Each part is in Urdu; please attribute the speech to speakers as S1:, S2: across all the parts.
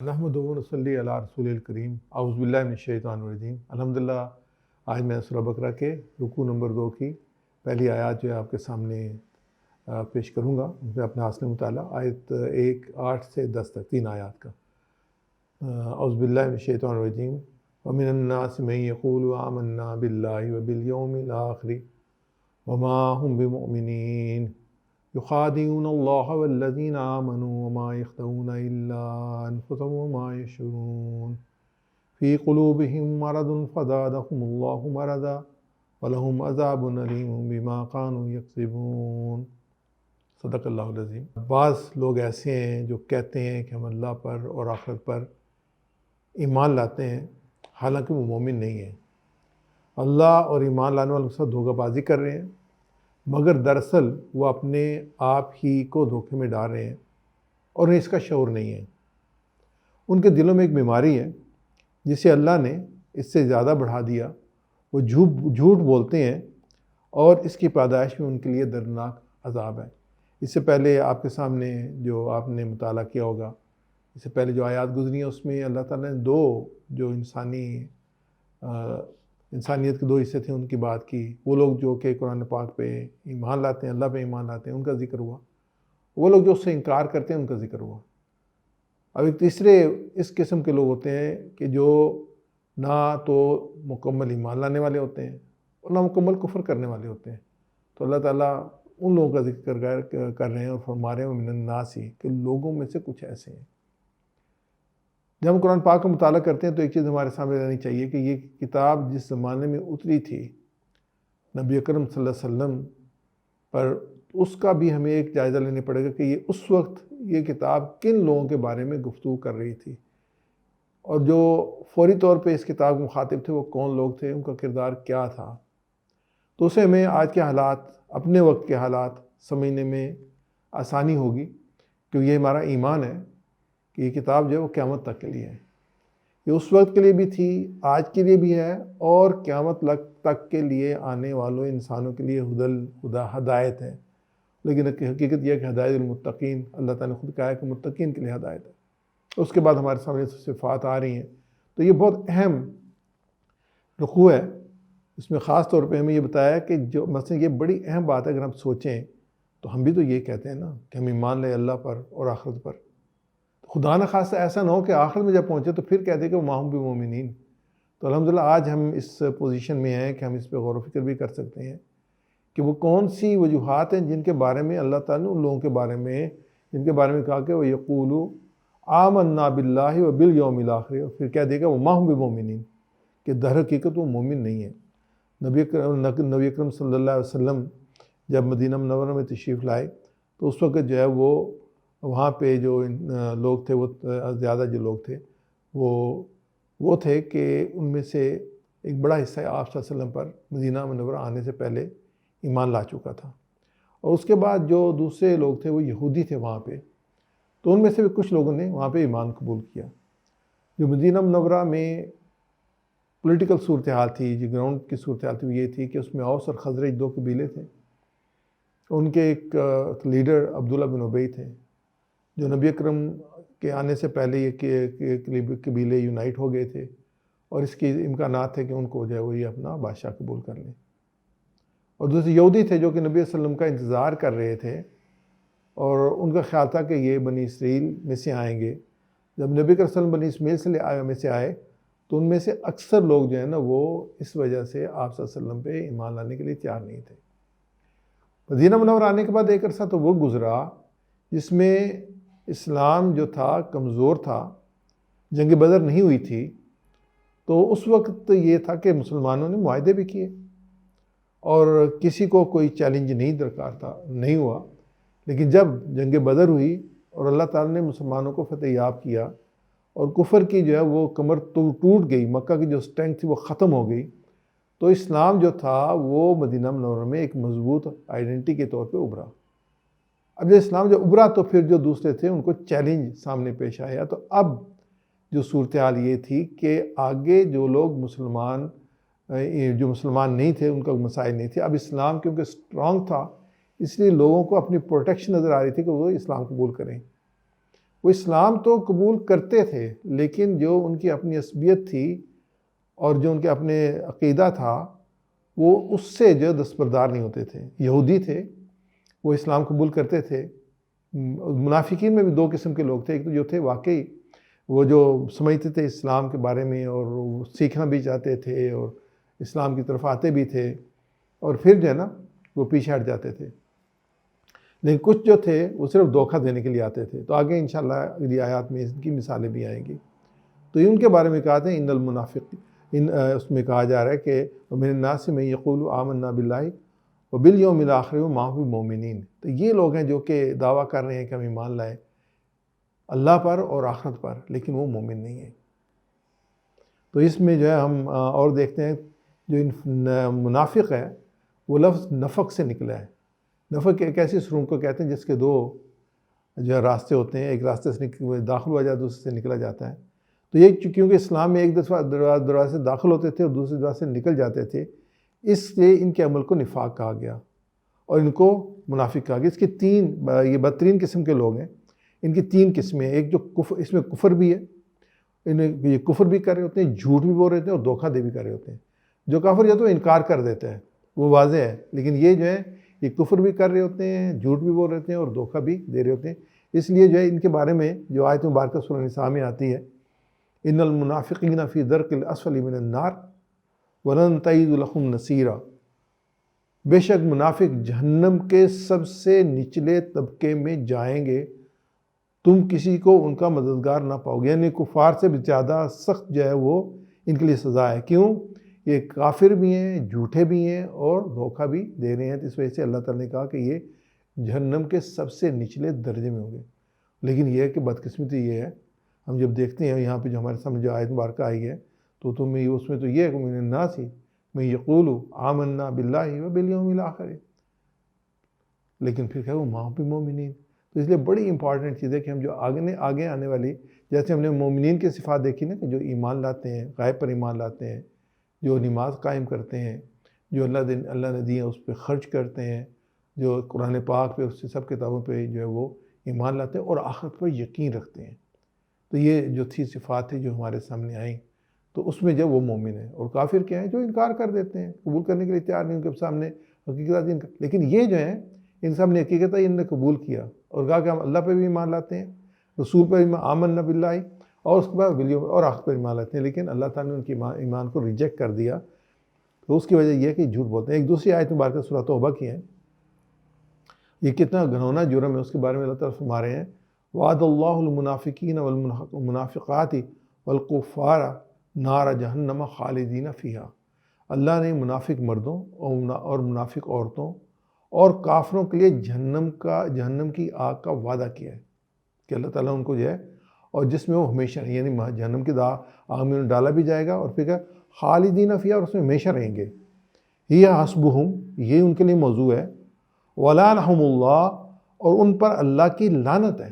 S1: نحمدہ و نصلی علی رسول الکریم اعوذ باللہ من الشیطان الرجیم۔ الحمدللہ آج میں سورہ بقرہ کے رکوع نمبر 2 کی پہلی آیات جو ہے آپ کے سامنے پیش کروں گا، ان پہ اپنا حاصل مطالعہ۔ آیت 8 سے 10 تک 3 آیات کا۔ اعوذ باللہ من الشیطان الرجیم۔ ومن الناس من یقول آمنا باللہ وبالیوم الآخر وما هم بمؤمنین یخادعون اللہ والذین آمنوا وما یخدعون الا انفسهم وما یشعرون فی قلوبہم مرض فزادہم اللہ مرضا ولہم عذاب علیم بما كانوا یکذبون۔ صدق اللہ العظیم۔ بعض لوگ ایسے ہیں جو کہتے ہیں کہ ہم اللہ پر اور آخرت پر ایمان لاتے ہیں، حالانکہ وہ مومن نہیں ہیں۔ اللہ اور ایمان لانے والوں کے ساتھ دھوکہ بازی کر رہے ہیں، مگر دراصل وہ اپنے آپ ہی کو دھوکے میں ڈال رہے ہیں اور انہیں اس کا شعور نہیں ہے۔ ان کے دلوں میں ایک بیماری ہے جسے اللہ نے اس سے زیادہ بڑھا دیا۔ وہ جھوٹ بولتے ہیں اور اس کی پیدائش میں ان کے لیے دردناک عذاب ہے۔ اس سے پہلے آپ کے سامنے جو آپ نے مطالعہ کیا ہوگا، اس سے پہلے جو آیات گزری ہیں اس میں اللہ تعالیٰ نے دو جو انسانیت کے دو حصے تھے ان کی بات کی۔ وہ لوگ جو کہ قرآن پاک پہ ایمان لاتے ہیں، اللہ پہ ایمان لاتے ہیں، ان کا ذکر ہوا۔ وہ لوگ جو اس سے انکار کرتے ہیں ان کا ذکر ہوا۔ اب ایک تیسرے اس قسم کے لوگ ہوتے ہیں کہ جو نہ تو مکمل ایمان لانے والے ہوتے ہیں اور نہ مکمل کفر کرنے والے ہوتے ہیں۔ تو اللہ تعالیٰ ان لوگوں کا ذکر کر رہے ہیں اور فرما رہے ہیں من الناس ہی، کہ لوگوں میں سے کچھ ایسے ہیں۔ جب ہم قرآن پاک کا مطالعہ کرتے ہیں تو ایک چیز ہمارے سامنے رہنی چاہیے کہ یہ کتاب جس زمانے میں اتری تھی نبی اکرم صلی اللہ علیہ وسلم پر، اس کا بھی ہمیں ایک جائزہ لینا پڑے گا کہ یہ اس وقت یہ کتاب کن لوگوں کے بارے میں گفتگو کر رہی تھی، اور جو فوری طور پہ اس کتاب کے مخاطب تھے وہ کون لوگ تھے، ان کا کردار کیا تھا۔ تو اسے ہمیں آج کے حالات، اپنے وقت کے حالات سمجھنے میں آسانی ہوگی، کیونکہ یہ ہمارا ایمان ہے کہ یہ کتاب جو ہے وہ قیامت تک کے لیے ہے۔ یہ اس وقت کے لیے بھی تھی، آج کے لیے بھی ہے، اور قیامت تک کے لیے آنے والوں انسانوں کے لیے ہدایت ہے۔ لیکن حقیقت یہ ہے کہ ہدایت المتقین، اللہ تعالیٰ نے خود کہا ہے کہ متقین کے لیے ہدایت ہے۔ اس کے بعد ہمارے سامنے صفات آ رہی ہیں، تو یہ بہت اہم رکوع ہے۔ اس میں خاص طور پہ ہمیں یہ بتایا ہے کہ جو مثلا یہ بڑی اہم بات ہے، اگر ہم سوچیں تو ہم بھی تو یہ کہتے ہیں نا کہ ہم ایمان لیں اللہ پر اور آخرت پر۔ خدا نہ خواستہ ایسا نہ ہو کہ آخر میں جب پہنچے تو پھر کہتے کہ وہ ما ہم بمومنین۔ تو الحمدللہ آج ہم اس پوزیشن میں ہیں کہ ہم اس پہ غور و فکر بھی کر سکتے ہیں کہ وہ کون سی وجوہات ہیں جن کے بارے میں اللہ تعالیٰ نے ان لوگوں کے بارے میں کہا کہ وہ یقولو آمنا باللہ وبالیوم الآخر، اور پھر کہہ دے گا وہ ما ہم بمومنین، کہ در حقیقت وہ مومن نہیں ہے۔ نبی اکرم صلی اللہ علیہ وسلم جب مدینہ منورہ میں تشریف لائے تو اس وقت جو ہے وہ وہاں پہ جو لوگ تھے، وہ زیادہ جو لوگ تھے وہ تھے کہ ان میں سے ایک بڑا حصہ آپ صلی اللہ علیہ وسلم پر مدینہ منورہ آنے سے پہلے ایمان لا چکا تھا، اور اس کے بعد جو دوسرے لوگ تھے وہ یہودی تھے وہاں پہ، تو ان میں سے بھی کچھ لوگوں نے وہاں پہ ایمان قبول کیا۔ جو مدینہ منورہ میں پولیٹیکل صورتحال تھی، جو گراؤنڈ کی صورتحال تھی، وہ یہ تھی کہ اس میں اوس اور خزرج دو قبیلے تھے۔ ان کے ایک لیڈر عبداللہ بن ابی تھے، جو نبی اکرم کے آنے سے پہلے یہ قبیلے یونائٹ ہو گئے تھے، اور اس کی امکانات تھے کہ ان کو جو ہے وہ یہ اپنا بادشاہ قبول کر لیں۔ اور دوسرے یہودی تھے جو کہ نبی صلی اللہ علیہ وسلم کا انتظار کر رہے تھے، اور ان کا خیال تھا کہ یہ بنی اسرائیل میں سے آئیں گے۔ جب نبی صلی اللہ علیہ وسلم بنی اسماعیل میں سے آئے تو ان میں سے اکثر لوگ جو ہے نا وہ اس وجہ سے آپ صلی اللہ علیہ وسلم پہ ایمان لانے کے لیے تیار نہیں تھے۔ مدینہ منورہ آنے کے بعد ایک عرصہ تو وہ گزرا جس میں اسلام جو تھا کمزور تھا، جنگ بدر نہیں ہوئی تھی، تو اس وقت یہ تھا کہ مسلمانوں نے معاہدے بھی کیے اور کسی کو کوئی چیلنج نہیں ہوا۔ لیکن جب جنگ بدر ہوئی اور اللہ تعالیٰ نے مسلمانوں کو فتح یاب کیا اور کفر کی جو ہے وہ کمر ٹوٹ گئی، مکہ کی جو اسٹرینتھ تھی وہ ختم ہو گئی، تو اسلام جو تھا وہ مدینہ منورہ میں ایک مضبوط آئیڈینٹی کے طور پہ ابھرا۔ اب جب اسلام جو ابھرا تو پھر جو دوسرے تھے ان کو چیلنج سامنے پیش آیا۔ تو اب جو صورتحال یہ تھی کہ آگے جو لوگ مسلمان نہیں تھے ان کا مسائل نہیں تھے، اب اسلام کیونکہ اسٹرانگ تھا اس لیے لوگوں کو اپنی پروٹیکشن نظر آ رہی تھی کہ وہ اسلام قبول کریں۔ وہ اسلام تو قبول کرتے تھے، لیکن جو ان کی اپنی عصبیت تھی اور جو ان کے اپنے عقیدہ تھا وہ اس سے جو دستبردار نہیں ہوتے تھے۔ یہودی تھے، وہ اسلام قبول کرتے تھے۔ منافقین میں بھی دو قسم کے لوگ تھے، ایک تو جو تھے واقعی وہ جو سمجھتے تھے اسلام کے بارے میں اور وہ سیکھنا بھی چاہتے تھے اور اسلام کی طرف آتے بھی تھے، اور پھر جو ہے نا وہ پیچھے ہٹ جاتے تھے۔ لیکن کچھ جو تھے وہ صرف دھوکہ دینے کے لیے آتے تھے۔ تو آگے انشاءاللہ اگلی آیات میں ان کی مثالیں بھی آئیں گی۔ تو ان کے بارے میں کہا تھا ان المنافق، اس میں کہا جا رہا ہے کہ ومن الناس من یقول آمنا باللہ وبالیوم الآخر وما هم بمؤمنین۔ تو یہ لوگ ہیں جو کہ دعویٰ کر رہے ہیں کہ ہم ایمان لائے اللہ پر اور آخرت پر، لیکن وہ مومن نہیں ہیں۔ تو اس میں جو ہے ہم اور دیکھتے ہیں جو منافق ہے وہ لفظ نفق سے نکلا ہے۔ نفق ایک ایسی سرنگ کو کہتے ہیں جس کے دو جو ہے راستے ہوتے ہیں، ایک راستے سے داخل ہوا جاتا ہے، دوسرے سے نکلا جاتا ہے۔ تو یہ کیونکہ اسلام میں ایک دفعہ دروازے سے داخل ہوتے تھے اور دوسرے دروازے سے نکل جاتے تھے، اس لیے ان کے عمل کو نفاق کہا گیا اور ان کو منافق کہا گیا۔ اس کے تین یہ بدترین قسم کے لوگ ہیں، ان کی تین قسمیں ہیں۔ ایک جو اس میں کفر بھی ہے، یہ کفر بھی کر رہے ہوتے ہیں، جھوٹ بھی بول رہے ہوتے ہیں اور دھوکہ دے بھی کر رہے ہوتے ہیں۔ جو کافر یا تو انکار کر دیتا ہے وہ واضح ہے، لیکن یہ جو ہے یہ کفر بھی کر رہے ہوتے ہیں، جھوٹ بھی بول رہے ہوتے ہیں اور دھوکہ بھی دے رہے ہوتے ہیں۔ اس لیے جو ہے ان کے بارے میں جو آیت مبارکہ سورہ نساء میں آتی ہے، ان المنافقین فی درک الاسفل من النار ولن تجد لهم نصیرا، بے شک منافق جہنم کے سب سے نچلے طبقے میں جائیں گے، تم کسی کو ان کا مددگار نہ پاؤ گے۔ یعنی کفار سے بھی زیادہ سخت جو ہے وہ ان کے لیے سزا ہے۔ کیوں؟ یہ کافر بھی ہیں، جھوٹے بھی ہیں اور دھوکہ بھی دے رہے ہیں۔ تو اس وجہ سے اللہ تعالیٰ نے کہا کہ یہ جہنم کے سب سے نچلے درجے میں ہوں گے۔ لیکن یہ ہے کہ بدقسمتی یہ ہے، ہم جب دیکھتے ہیں یہاں پہ جو ہمارے سامنے جو آیت مبارکہ آئی ہے تو اس میں تو یہ ہے کہ من الناس من یقول آمنا باللہ وبالیوم الآخر، لیکن پھر کہ وہ ما هم بمؤمنین۔ تو اس لیے بڑی امپورٹنٹ چیز ہے کہ ہم جو آگے آنے والی، جیسے ہم نے مومنین کی صفات دیکھی نا کہ جو ایمان لاتے ہیں، غیب پر ایمان لاتے ہیں، جو نماز قائم کرتے ہیں، جو اللہ نے دی ہے اس پہ خرچ کرتے ہیں، جو قرآن پاک پہ اس سے سب کتابوں پہ جو ہے وہ ایمان لاتے ہیں اور آخرت پر یقین رکھتے ہیں۔ تو یہ جو تھی صفات تھی جو ہمارے سامنے آئیں، تو اس میں جب وہ مومن ہے۔ اور کافر کیا ہے؟ جو انکار کر دیتے ہیں، قبول کرنے کے لیے تیار نہیں، ان کے سامنے حقیقت۔ لیکن یہ جو ہیں ان سب نے حقیقت ان نے قبول کیا اور کہا کہ ہم اللہ پہ بھی ایمان لاتے ہیں، رسول پر آمنا باللہ، اور اس کے بعد ولیوم اور آخرت پر ایمان لاتے ہیں۔ لیکن اللہ تعالیٰ نے ان کے ایمان کو ریجیکٹ کر دیا، تو اس کی وجہ یہ ہے کہ جھوٹ بولتے ہیں۔ ایک دوسری آیت مبارکہ سورہ توبہ کی ہے، یہ کتنا گھنونا جرم ہے اس کے بارے میں اللہ تعالیٰ فرما رہے ہیں، وعد اللہ المنافقین والمنافقات والکفار نار جہنم خالدین فیہا۔ اللہ نے منافق مردوں اور منافق عورتوں اور کافروں کے لیے جہنم کی آگ کا وعدہ کیا ہے کہ اللہ تعالیٰ ان کو جو ہے اور جس میں وہ ہمیشہ رہیں، یعنی جہنم کی آگ میں انہیں ڈالا بھی جائے گا اور پھر کہ خالدین فیہا، اور اس میں ہمیشہ رہیں گے۔ ہی حسبہم، یہ ان کے لیے موضوع ہے، ولعنہم اللہ، اور ان پر اللہ کی لعنت ہے،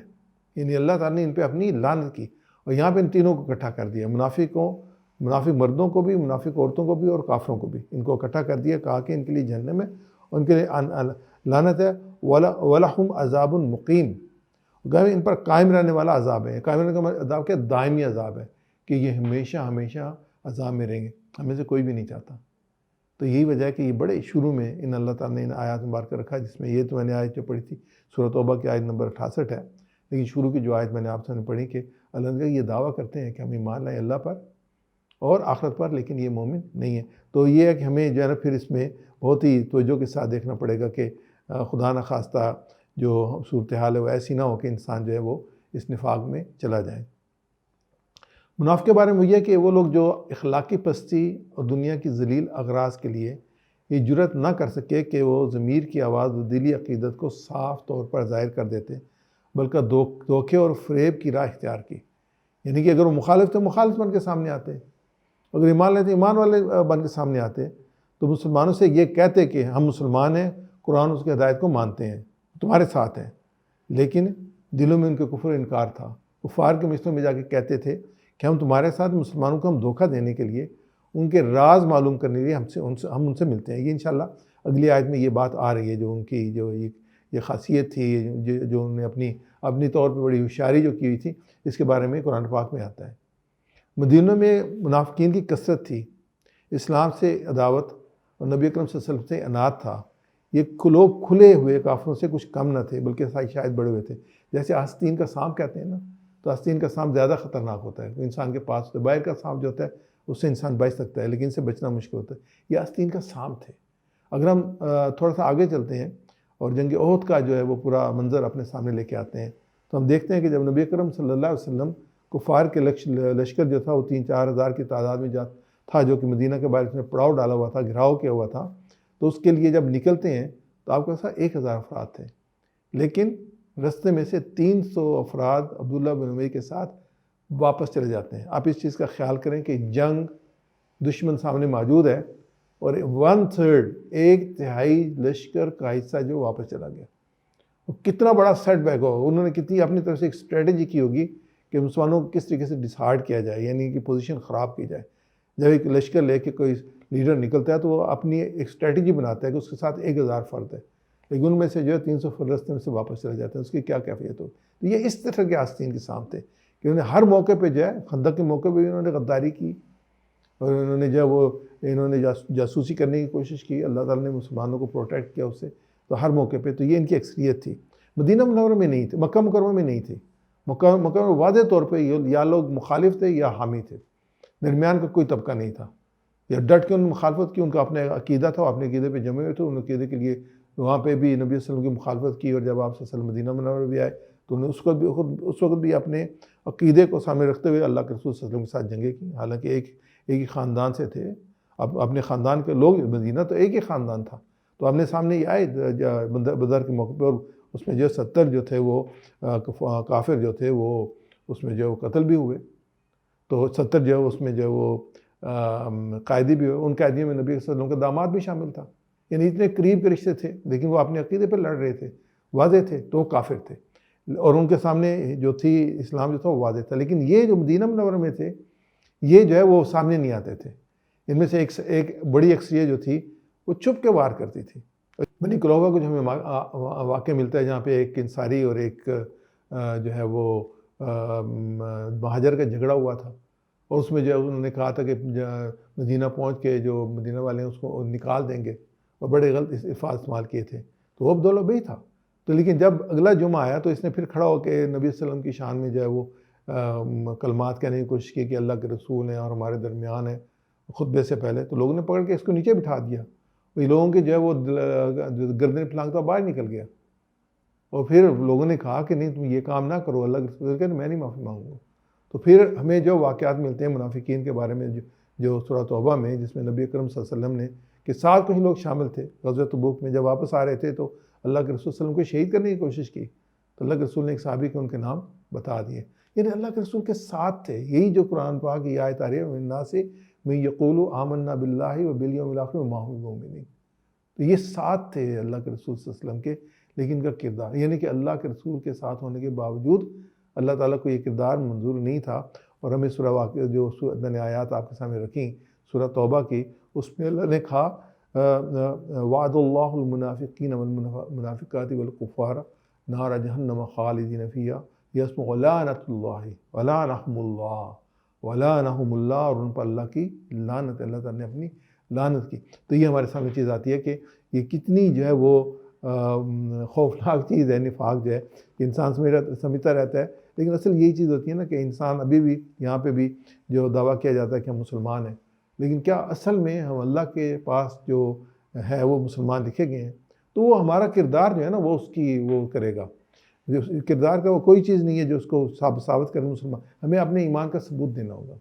S1: یعنی اللہ تعالیٰ نے ان پہ اپنی لعنت کی۔ اور یہاں پہ ان تینوں کو اکٹھا کر دیا، منافق مردوں کو بھی، منافق عورتوں کو بھی اور کافروں کو بھی، ان کو اکٹھا کر دیا، کہا کہ ان کے لیے جہنم ہے، ان کے لیے لعنت ہے، وَلَهُمْ عَذَابٌ مُقِيمٌ، ان پر قائم رہنے والا عذاب ہے۔ قائم رہنے کا عذاب کیا؟ دائمی عذاب ہے، کہ یہ ہمیشہ ہمیشہ عذاب میں رہیں گے، ہمیں سے کوئی بھی نہیں چاہتا۔ تو یہی وجہ ہے کہ یہ بڑے شروع میں ان اللہ تعالیٰ نے ان آیات مبارکہ رکھا، جس میں یہ تو میں نے آیت جو پڑھی تھی سورہ توبہ کی آیت نمبر 68 ہے، لیکن شروع کی جو آیت میں نے آپ سے پڑھی کہ اللہ نے یہ دعویٰ کرتے ہیں کہ ہم ایمان لائیں اللہ پر اور آخرت پر، لیکن یہ مومن نہیں ہے۔ تو یہ ہے کہ ہمیں جو ہے نا پھر اس میں بہت ہی توجہ کے ساتھ دیکھنا پڑے گا کہ خدا نخواستہ جو صورتحال ہے وہ ایسی نہ ہو کہ انسان جو ہے وہ اس نفاق میں چلا جائے۔ منافق کے بارے میں یہ ہے کہ وہ لوگ جو اخلاقی پستی اور دنیا کی ذلیل اغراض کے لیے یہ جرت نہ کر سکے کہ وہ ضمیر کی آواز و دلی عقیدت کو صاف طور پر ظاہر کر دیتے، بلکہ دھوکے اور فریب کی راہ اختیار کی۔ یعنی کہ اگر وہ مخالف تھے، مخالف بن کے سامنے آتے، اگر ایمان لیتے ایمان والے بن کے سامنے آتے، تو مسلمانوں سے یہ کہتے کہ ہم مسلمان ہیں، قرآن اس کی ہدایت کو مانتے ہیں، تمہارے ساتھ ہیں، لیکن دلوں میں ان کے کفر انکار تھا۔ کفار کے مجلسوں میں جا کے کہتے تھے کہ ہم تمہارے ساتھ، مسلمانوں کو ہم دھوکہ دینے کے لیے، ان کے راز معلوم کرنے کے لیے ہم ان سے ملتے ہیں۔ یہ انشاءاللہ اگلی آیت میں یہ بات آ رہی ہے، جو ان کی جو یہ خاصیت تھی، جو انہوں نے اپنی طور پہ بڑی ہوشیاری جو کی ہوئی تھی، اس کے بارے میں قرآن پاک میں آتا ہے۔ مدینہ میں منافقین کی کثرت تھی، اسلام سے عداوت اور نبی اکرم صلی اللہ علیہ وسلم سے عناد تھا۔ یہ لوگ کھلے ہوئے کافروں سے کچھ کم نہ تھے، بلکہ شاید بڑے ہوئے تھے۔ جیسے آستین کا سانپ کہتے ہیں نا، تو آستین کا سانپ زیادہ خطرناک ہوتا ہے انسان کے پاس، تو باہر کا سانپ جو ہوتا ہے اس سے انسان بچ سکتا ہے، لیکن ان سے بچنا مشکل ہوتا ہے۔ یہ آستین کا سانپ تھے۔ اگر ہم تھوڑا سا آگے چلتے ہیں اور جنگ احد کا جو ہے وہ پورا منظر اپنے سامنے لے کے آتے ہیں، تو ہم دیکھتے ہیں کہ جب نبی اکرم صلی اللہ علیہ وسلم کفار کے لشکر جو تھا وہ 3-4 ہزار کی تعداد میں تھا، جو کہ مدینہ کے باہر اس نے پڑاؤ ڈالا ہوا تھا، گھراؤ کیا ہوا تھا، تو اس کے لیے جب نکلتے ہیں تو آپ کے پاس 1000 افراد تھے، لیکن رستے میں سے 300 افراد عبداللہ بن ابی کے ساتھ واپس چلے جاتے ہیں۔ آپ اس چیز کا خیال کریں کہ جنگ دشمن سامنے موجود ہے اور 1/3 1/3 لشکر کا حصہ جو واپس چلا گیا۔ وہ کتنا بڑا سیٹ بیک ہوگا، انہوں نے کتنی اپنی طرف سے ایک اسٹریٹجی کی ہوگی کہ مسلمانوں کو کس طریقے سے ڈسہارڈ کیا جائے، یعنی کہ پوزیشن خراب کی جائے۔ جب ایک لشکر لے کے کوئی لیڈر نکلتا ہے تو وہ اپنی ایک اسٹریٹجی بناتا ہے کہ اس کے ساتھ 1000 فرد ہے، لیکن ان میں سے جو ہے 300 فرد رستے میں سے واپس چلے جاتے ہیں، اس کی کیا کیفیت ہو۔ تو یہ اس طرح کے آستین کے سانپ تھے کہ انہوں نے ہر موقع پہ جو ہے، خندق کے موقع پہ بھی انہوں نے غداری کی، اور انہوں نے جاسوسی کرنے کی کوشش کی۔ اللہ تعالیٰ نے مسلمانوں کو پروٹیکٹ کیا اس سے، تو ہر موقع پہ تو یہ ان کی اکثریت تھی۔ مدینہ منورہ میں نہیں تھی، مکہ مکرمہ میں نہیں تھی۔ مکہ میں واضح طور پہ یا لوگ مخالف تھے یا حامی تھے، درمیان کا کوئی طبقہ نہیں تھا۔ یا ڈٹ کے انہوں نے مخالفت کی، ان کا اپنا عقیدہ تھا، وہ اپنے عقیدے پہ جمے ہوئے تھے، ان عقیدے کے لیے وہاں پہ بھی نبی صلی اللہ علیہ وسلم کی مخالفت کی، اور جب آپ صلی اللہ علیہ وسلم مدینہ منورہ بھی آئے تو انہوں نے اس وقت بھی اپنے عقیدے کو سامنے رکھتے ہوئے اللہ کے رسول صلی اللہ علیہ وسلم کے ساتھ جنگیں کی، حالانکہ ایک ہی خاندان سے تھے، اپنے خاندان کے لوگ، مدینہ تو ایک ہی خاندان تھا، تو آمنے سامنے یہ آئے بدر کے موقع پہ، اور اس میں جو 70 جو تھے وہ کافر جو تھے وہ اس میں جو قتل بھی ہوئے، تو 70 جو اس میں جو وہ قائدی بھی ہوئے، ان قائدیوں میں نبی صلی اللہ علیہ وسلم کا داماد بھی شامل تھا، یعنی اتنے قریب کے رشتے تھے، لیکن وہ اپنے عقیدے پر لڑ رہے تھے، واضح تھے، تو وہ کافر تھے، اور ان کے سامنے جو تھی اسلام جو تھا وہ واضح تھا۔ لیکن یہ جو مدینہ منورہ میں تھے، یہ جو ہے وہ سامنے نہیں آتے تھے۔ ان میں سے ایک بڑی اکثریت جو تھی وہ چھپ کے وار کرتی تھی۔ بنی قریظہ کو جو ہمیں واقع ملتا ہے جہاں پہ ایک انصاری اور ایک جو ہے وہ مہاجر کا جھگڑا ہوا تھا، اور اس میں جو انہوں نے کہا تھا کہ مدینہ پہنچ کے جو مدینہ والے ہیں اس کو نکال دیں گے، اور بڑے غلط الفاظ استعمال کیے تھے، تو وہ عبداللہ بھائی تھا۔ تو لیکن جب اگلا جمعہ آیا تو اس نے پھر کھڑا ہو کے نبی صلی اللہ علیہ وسلم کی شان میں جو ہے وہ کلمات کہنے کی کوشش کی کہ اللہ کے رسول ہیں اور ہمارے درمیان ہیں، خطبے سے پہلے۔ تو لوگوں نے پکڑ کے اس کو نیچے بٹھا دیا، وہی لوگوں کے جو ہے وہ گردن پھلانگتا باہر نکل گیا، اور پھر لوگوں نے کہا کہ نہیں تم یہ کام نہ کرو، اللہ کے رسول کہ میں نہیں معافی مانگوں گا۔ تو پھر ہمیں جو واقعات ملتے ہیں منافقین کے بارے میں جو سورہ توبہ میں، جس میں نبی اکرم صلی اللہ علیہ وسلم نے کہ ساتھ کچھ لوگ شامل تھے غزوہ تبوک میں، جب واپس آ رہے تھے تو اللہ کے رسول صلی اللہ علیہ وسلم کو شہید کرنے کی کوشش کی، تو اللہ کے رسول نے ایک صحابی کے ان کے نام بتا دیے، یعنی اللہ کے رسول کے ساتھ تھے۔ یہی جو قرآن پاک کی آیت آ رہی ہے من الناس من یقول آمنا باللہ وبالیوم الاخر وما هم بمؤمنین، تو یہ ساتھ تھے اللہ کے رسول صلی اللہ علیہ وسلم کے، لیکن کا کردار، یعنی کہ اللہ کے رسول کے ساتھ ہونے کے باوجود اللہ تعالیٰ کو یہ کردار منظور نہیں تھا۔ اور ہمیں سورہ واقعہ جو میں نے آیات آپ کے سامنے رکھیں سورہ توبہ کی، اس میں اللہ نے کہا وعد اللہ المنافقین والمنافقات والکفار نار جہنم خالدین فیہا یسمع لعنت اللہ ولعنہم اللہ، اور ان پر اللہ کی لعنت، اللہ تعالیٰ نے اپنی لعنت کی۔ تو یہ ہمارے سامنے چیز آتی ہے کہ یہ کتنی جو ہے وہ خوفناک چیز ہے، نفاق جو ہے کہ انسان سمجھتا رہتا ہے، لیکن اصل یہی چیز ہوتی ہے نا کہ انسان ابھی بھی یہاں پہ بھی جو دعویٰ کیا جاتا ہے کہ ہم مسلمان ہیں، لیکن کیا اصل میں ہم اللہ کے پاس جو ہے وہ مسلمان لکھے گئے ہیں؟ تو وہ ہمارا کردار جو ہے نا وہ اس کی وہ کرے گا، کردار کا وہ کوئی چیز نہیں ہے جو اس کو ثابت کرے مسلمان، ہمیں اپنے ایمان کا ثبوت دینا ہوگا۔